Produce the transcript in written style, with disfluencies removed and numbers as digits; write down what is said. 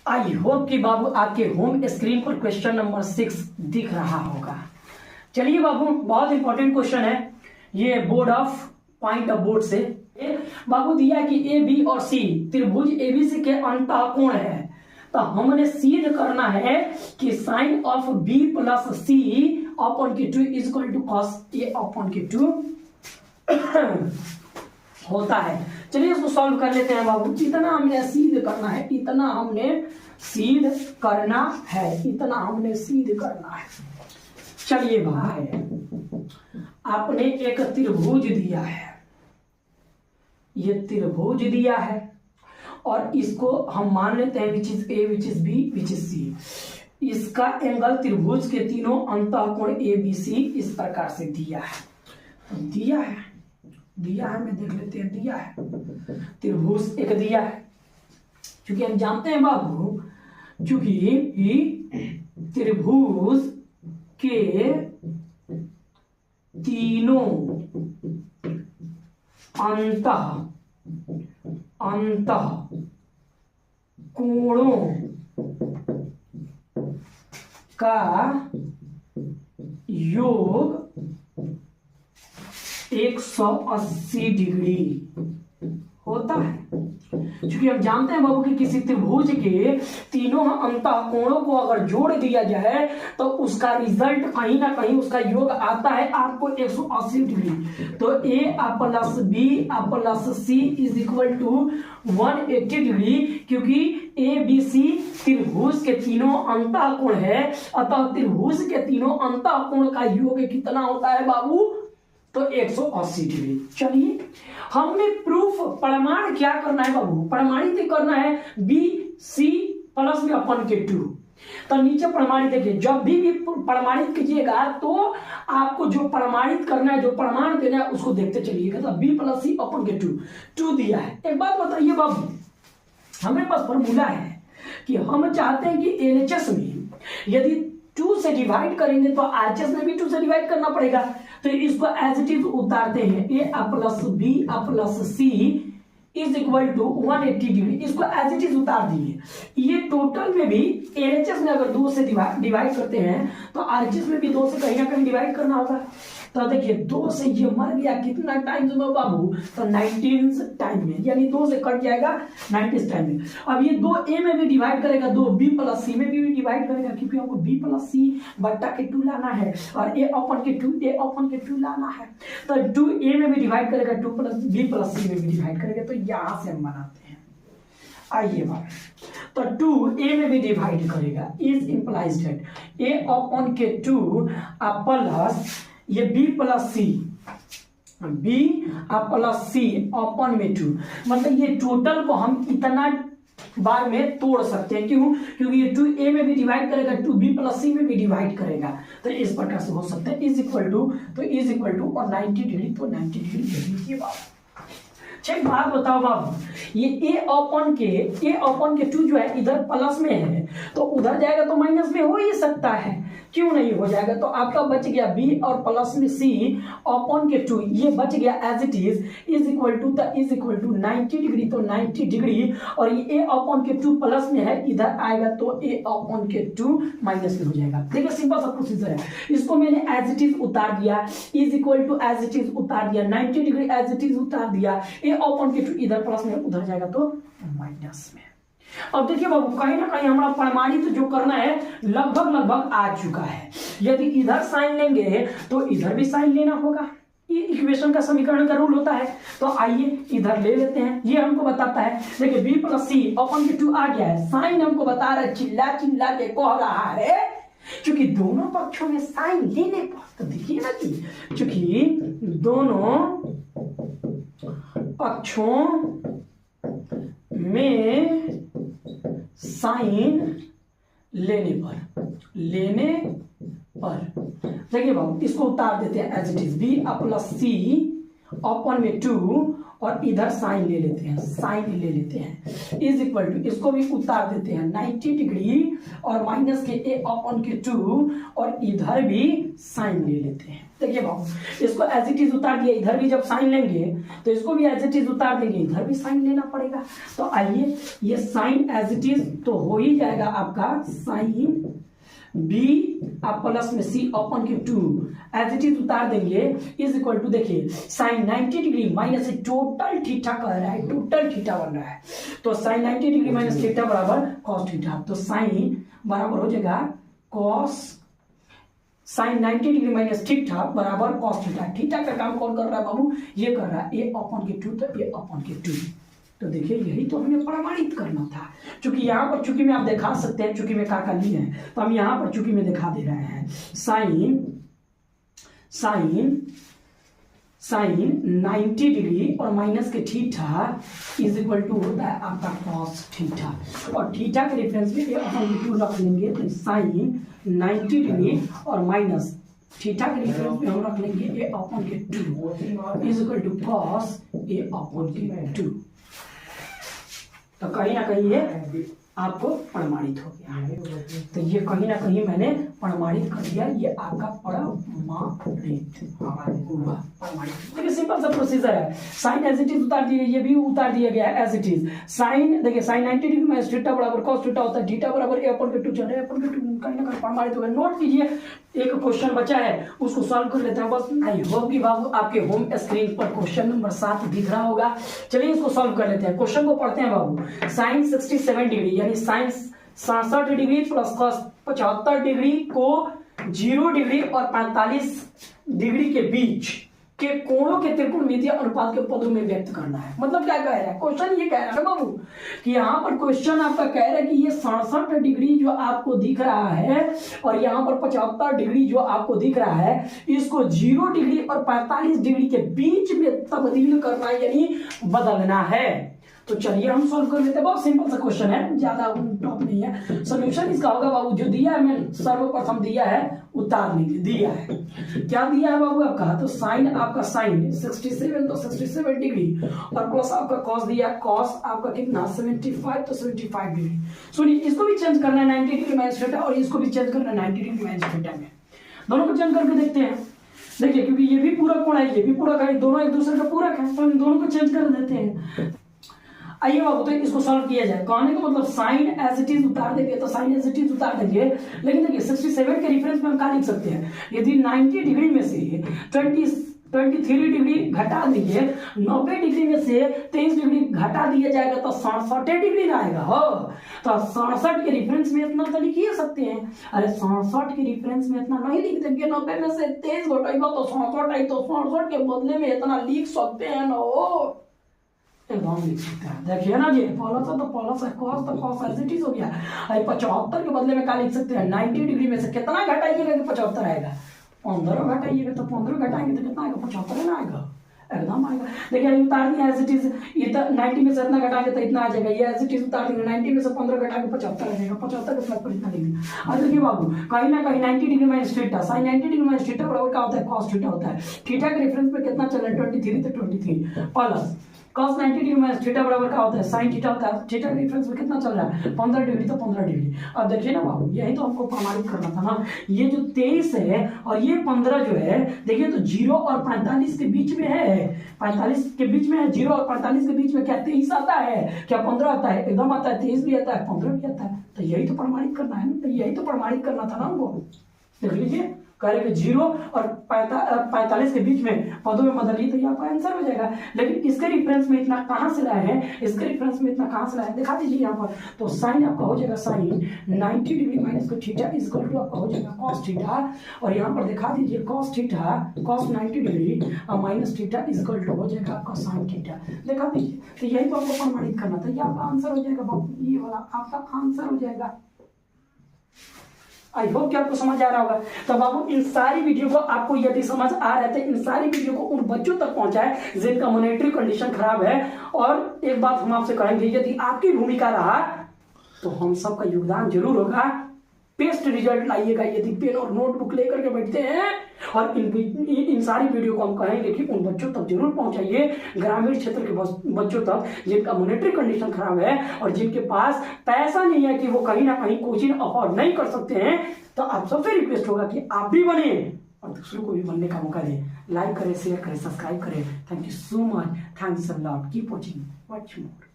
I hope कि बाबू आपके home screen पर क्वेश्चन नंबर 6 दिख रहा होगा। चलिए बाबू, बहुत इंपॉर्टेंट क्वेश्चन है ये, board of point of board से बाबू दिया कि ए बी और सी त्रिभुज एबीसी के अंतःकोण है, तो हमने सिद्ध करना है कि sine of B plus C upon के 2 is equal to cos A upon के 2 होता है। चलिए इसको सॉल्व कर लेते हैं बाबू। इतना हमने सिद्ध करना है, इतना हमने सिद्ध करना है, इतना हमने सिद्ध करना है। चलिए भाई, आपने एक त्रिभुज दिया है, ये त्रिभुज दिया है और इसको हम मान लेते हैं which is A, which is B, which is C. इसका एंगल त्रिभुज के तीनों अंतःकोण ए बी सी इस प्रकार से दिया है। दिया है मैं देख लेते हैं। दिया है त्रिभुज एक दिया है, क्योंकि हम जानते हैं बाबू, क्योंकि त्रिभुज के तीनों अंतः कोणों का योग 180 डिग्री होता है। क्योंकि हम जानते हैं बाबू कि किसी त्रिभुज के तीनों अंतःकोणों को अगर जोड़ दिया जाए तो उसका रिजल्ट कहीं ना कहीं उसका योग आता है आपको 180 डिग्री। तो A plus B plus C is equal to 180 degree, क्योंकि ए बी सी त्रिभुज के तीनों अंतःकोण है, अतः त्रिभुज के तीनों अंतःकोण का योग कितना होता है बाबू? तो 180 डिग्री। चलिए हमने प्रूफ प्रमाण क्या करना है बाबू? प्रमाणित करना है बी सी प्लस में अपन के 2। तो नीचे प्रमाणित देखिए, जब भी प्रमाणित कीजिएगा तो आपको जो प्रमाणित करना है, जो प्रमाण देना है उसको देखते चलिएगा। तो बी प्लस सी अपन के 2 दिया है। एक बात बताइए बाबू, हमें पास फॉर्मूला है कि हम चाहते हैं कि एलएचएस में यदि 2 से डिवाइड करेंगे तो आरएचएस में भी 2 से डिवाइड करना पड़ेगा। तो इसको एज इट इज उतारते हैं, A plus B plus C is equal to 180 degree. इसको एज इट इज उतार दिए। ये टोटल में भी एलएचएस में अगर 2 से डिवाइड करते हैं तो आरएचएस में भी 2 से कहीं ना कहीं डिवाइड करना होगा। तो देखिए 2 से ये मर गया कितना टाइम्स में बाबू? तो 19 टाइम में, यानी 2 से कट जाएगा 19 टाइम में। अब ये 2 ए में भी डिवाइड करेगा, 2 बी प्लस सी में भी डिवाइड करेगा, क्योंकि हमको बी प्लस सी बट्टा के 2 लाना है और ए अपन के 2 लाना है। तो 2 ए में भी डिवाइड करेगा, 2 प्लस बी प्लस सी में भी डिवाइड करेगा। तो यहां से हम बनाते हैं, आइए बात। तो 2 ए में भी डिवाइड करेगा, इज इंप्लाइज दैट ए अपन के 2 प्लस ये बी प्लस सी, बी प्लस सी अपन में 2, मतलब ये टोटल को हम इतना बार में तोड़ सकते हैं। क्यों? क्योंकि ये 2 ए में भी डिवाइड करेगा, 2 बी प्लस सी में भी डिवाइड करेगा। तो इस प्रकार से हो सकता है इज इक्वल टू, तो इज इक्वल टू और 90 डिग्री, तो 90 डिग्री दे दीजिए बाबू। चेक बात बताओ बाबू, ये ए अपन के 2 जो है इधर प्लस में है, तो उधर जाएगा तो माइनस में हो ही सकता है, क्यों नहीं हो जाएगा? तो आपका बच गया बी और प्लस में सी अपन के 2, ये बच गया as it is equal to, the is equal to 90 degree, तो 90 डिग्री, और ये ए अपन के 2 प्लस में है, इधर आएगा तो ए अपन के 2 माइनस में हो जाएगा। देखिए सिंपल सा प्रोसीजर है। इसको मैंने एज इट इज उतार दिया, is equal to as it is उतार दिया, 90 डिग्री एज इट इज उतार दिया, ए अपन के 2 इधर प्लस में, उधर जाएगा तो माइनस में। अब देखिए बाबू, कहीं ना कहीं हमारा प्रमाणित जो करना है लगभग आ चुका है। यदि इधर साइन लेंगे तो इधर भी साइन लेना होगा। ये इक्वेशन का समीकरण का रूल होता है। तो आइए इधर ले लेते हैं, ये हमको बताता है। देखिए बी प्लस सी अपन के 2 आ गया है, साइन हमको बता रहा है, चिल्ला के कह रहा है, क्योंकि दोनों पक्षों में साइन लेने पर, तो देखिए ना कि क्योंकि दोनों पक्षों में साइन लेने पर देखिए बाबू, इसको उतार देते हैं as it is, B plus C अपन में 2 और इधर साइन ले लेते हैं, साइन ले लेते हैं, इज इक्वल टू, इसको भी उतार देते हैं 90 डिग्री और माइनस के a अपॉन के 2 और इधर भी साइन ले लेते हैं। देखिए बाबू इसको एज इट इज उतार दिया, इधर भी जब साइन लेंगे तो इसको भी एज इट इज उतार देंगे, इधर भी साइन लेना पड़ेगा। तो आइए ये साइन एज इट इज तो हो ही जाएगा आपका साइन b आप प्लस में c अपॉन के 2 एज इट इज उतार देंगे इज इक्वल टू, देखिए sine 90 degree minus total theta कह रहा है, टोटल थीटा बन रहा है, तो साइन 90 डिग्री माइनस थीटा बराबर कॉस थीटा, तो साइन बराबर हो जाएगा cos, sine 90 degree minus theta बराबर कॉस थीटा। थीटा का काम कौन कर रहा है बाबू, ये कर रहा है a अपॉन के 2, तो a अपॉन के 2। तो देखिए यही तो हमें प्रमाणित करना था, क्योंकि यहाँ पर चूंकि में आप दिखा सकते हैं, चूंकि में का लिए हैं तो हम यहाँ पर चूंकि में दिखा दे रहे हैं साइन 90 डिग्री और माइनस के थीटा इज इक्वल टू होता है आपका कॉस थीटा, और थीटा के रेफरेंस में a अपॉन के 2 रख लेंगे, तो साइन 90 डिग्री और माइनस थीटा के रेफरेंस में हम रख लेंगे a अपॉन के 2 is equal to cos a upon के 2। तो कहीं ना कहीं ये आपको प्रमाणित हो गया, तो ये कहीं ना कहीं मैंने प्रमाणित कर दिया, ये आपका प्रमाणित हुआ। देखिए सिंपल सा प्रोसीजर है, साइन एज इट इज उतार दिए, ये भी उतार दिया गया है एज इट इज। साइन देखिए साइन 90 डिग्री माइनस थीटा बराबर cos थीटा होता है, थीटा बराबर a अपॉन के 2 चल रहा है, अपॉन के 2 कहीं ना कहीं प्रमाणित हो गया। नोट कीजिए, एक क्वेश्चन बचा है उसको सॉल्व कर लेते हैं बस। आई होप कि बाबू आपके होम स्क्रीन पर क्वेश्चन नंबर 7 दिख रहा होगा। चलिए इसको सॉल्व कर लेते हैं। क्वेश्चन को पढ़ते हैं बाबू। साइन 67 डिग्री यानी sine 67 degree plus cos 75 degree को 0 डिग्री और 45 डिग्री के बीच के कोणों के त्रिकोणमितीय अनुपात के पदों में व्यक्त करना है। मतलब क्या कह रहा है क्वेश्चन, ये कह रहा है ना बाबू कि यहाँ पर क्वेश्चन आपका कह रहा है कि ये 67 डिग्री जो आपको दिख रहा है और यहाँ पर 75 डिग्री जो आपको दिख रहा है, इसको 0 डिग्री और 45 डिग्री के बीच में तब्दील करना यानी बदलना है। तो चलिए हम सॉल्व कर लेते हैं। बहुत सिंपल सा क्वेश्चन है, ज्यादा टॉप नहीं है। सोल्यूशन इसका होगा बाबू, जो दिया है मैंने सर्वप्रथम दिया है उतार लीजिए, दिया है क्या दिया है बाबू आपका, तो साइन आपका साइन 67 तो 67 डिग्री और प्लस आपका कॉस दिया, कॉस आपका कितना 75 तो 75 डिग्री। सुनिए इसको भी चेंज करना है 90 डिग्री माइनस थीटा और इसको भी चेंज करना है 90 डिग्री माइनस थीटा में। दोनों को चेंज करके देखते हैं। देखिए क्योंकि ये भी पूरा कोण है, ये भी पूरा है, दोनों एक दूसरे का पूरक है, तो हम दोनों को चेंज कर देते हैं। आइए बाबू तो इसको सॉल्व किया जाए। कहने का मतलब साइन एज इट इज उतार देंगे तो साइन एज इट इज उतार देंगे, लेकिन देखिए 67 के रेफरेंस में हम क्या लिख सकते हैं, यदि 90 डिग्री में से 23 डिग्री घटा देंगे, 90 डिग्री में से 23 डिग्री घटा दिया जाएगा तो 67 डिग्री ना आएगा। हो तो 67 के रेफरेंस में इतना तो लिख ही सकते हैं। अरे 67 के रेफरेंस में इतना नहीं लिख देंगे, 90 में से 23 घटाएगा तो 67 आई, तो 67 के बदले में इतना लिख सकते हैं ना, एकदम लिख सकते हैं। देखिए ना जी, प्लस है तो प्लस है, कॉस तो कॉस एज इट इज हो गया। 75 के बदले में क्या लिख सकते हैं, 90 डिग्री में से कितना घटाइएगा कि 75 आएगा, 15 घटाइएगा तो 15 घटाएंगे तो कितना आएगा, 75 ना आएगा, एकदम आएगा। देखिए उतार दिया एज इट इज, इतना 90 में से इतना घटाएंगे तो इतना आ जाएगा, ये एज इट इज उतार देंगे, 90 में से 15 घटाएंगे 75 आ जाएगा, 75 के प्लस पर इतना लिखेंगे। और देखिए बाबू कहीं ना कहीं 90 degree minus theta, sine 90 degree minus theta बराबर क्या होता है, कॉस थीटा होता है। थीटा के रेफरेंस पे कितना चल रहा है 23 तो 23 plus cos 90 degree minus theta बराबर क्या होता है, साइन थीटा होता है। थीटा के रेफरेंस में कितना चल रहा है 15 डिग्री तो 15 डिग्री। अब देखिए ना बाबू यही तो हमको प्रमाणित करना था ना, ये जो 23 है और ये 15 जो है, देखिए तो 0 और 45 के बीच में है, 45 के बीच में है, 0 और 45 के बीच में क्या 23 आता है, क्या 15 आता है, एकदम आता है, 23 भी आता है 15 भी आता है। तो यही तो प्रमाणित करना है ना, तो यही तो प्रमाणित करना था ना हमको। देख लीजिए करेंगे 0 और 45 के बीच में पदों में बदलिए तो ये आपका आंसर हो जाएगा। लेकिन इसके रेफरेंस में इतना कहां से लाए हैं, इसके रेफरेंस में इतना कहां से लाए हैं दिखा दीजिए यहाँ पर। तो साइन आपका हो जाएगा साइन 90 डिग्री माइनस को थीटा इज इक्वल टू आपका हो जाएगा कॉस थीटा, और यहाँ पर दिखा दीजिए कॉस थीटा कॉस 90 डिग्री और minus theta is equal to हो जाएगा आपका साइन थीटा, दिखा दीजिए। तो यही तो आपको प्रमाणित करना था, ये आपका आंसर हो जाएगा, ये वाला आपका आंसर हो जाएगा। आई होप कि आपको समझ आ रहा होगा। तो बाबू इन सारी वीडियो को आपको यदि समझ आ रहे थे, इन सारी वीडियो को उन बच्चों तक पहुंचाए जिनका मॉनेटरी कंडीशन खराब है। और एक बात हम आपसे कहेंगे, यदि आपकी भूमिका रहा तो हम सबका योगदान जरूर होगा बेस्ट रिजल्ट लाइएगा। यदि पेन और नोटबुक लेकर के बैठते हैं और इन सारी वीडियो को हम कहेंगे कि उन बच्चों तक जरूर पहुंचाइए, ग्रामीण क्षेत्र के बच्चों तक जिनका मॉनेटरी कंडीशन खराब है और जिनके पास पैसा नहीं है कि वो कहीं ना कहीं कोचिंग अफोर्ड नहीं कर सकते हैं, तो आप सबसे रिक्वेस्ट होगा कि आप भी बने और दूसरों को भी बनने का मौका दें। लाइक करें, शेयर करें, सब्सक्राइब करें। Thank you so much, thanks a lot, keep watching, watch more.